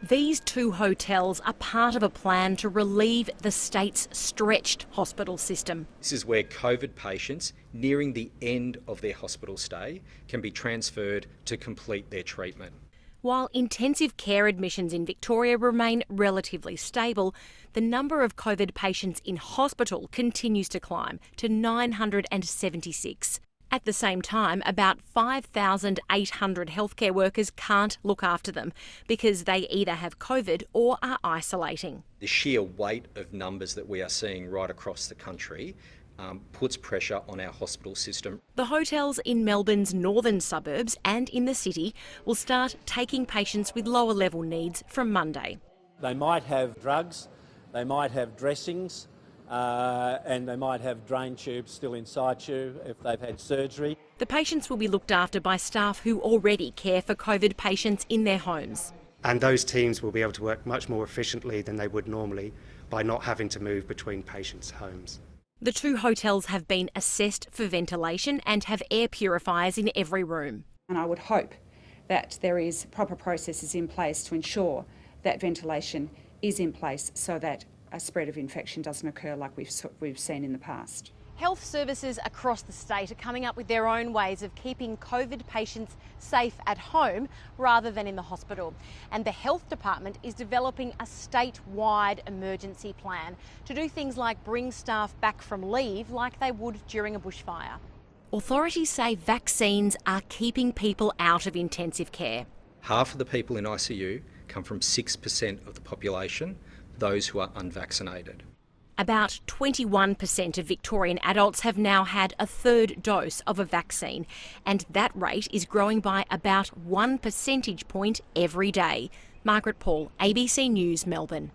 These two hotels are part of a plan to relieve the state's stretched hospital system. This is where COVID patients nearing the end of their hospital stay can be transferred to complete their treatment. While intensive care admissions in Victoria remain relatively stable, the number of COVID patients in hospital continues to climb to 976. At the same time, about 5,800 healthcare workers can't look after them because they either have COVID or are isolating. The sheer weight of numbers that we are seeing right across the country puts pressure on our hospital system. The hotels in Melbourne's northern suburbs and in the city will start taking patients with lower level needs from Monday. They might have drugs, they might have dressings, and they might have drain tubes still inside you if they've had surgery. The patients will be looked after by staff who already care for COVID patients in their homes. And those teams will be able to work much more efficiently than they would normally by not having to move between patients' homes. The two hotels have been assessed for ventilation and have air purifiers in every room. And I would hope that there is proper processes in place to ensure that ventilation is in place so that a spread of infection doesn't occur like we've seen in the past. Health services across the state are coming up with their own ways of keeping COVID patients safe at home rather than in the hospital. And the Health Department is developing a statewide emergency plan to do things like bring staff back from leave like they would during a bushfire. Authorities say vaccines are keeping people out of intensive care. Half of the people in ICU come from 6% of the population, those who are unvaccinated. About 21% of Victorian adults have now had a third dose of a vaccine, and that rate is growing by about 1 percentage point every day. Margaret Paul, ABC News, Melbourne.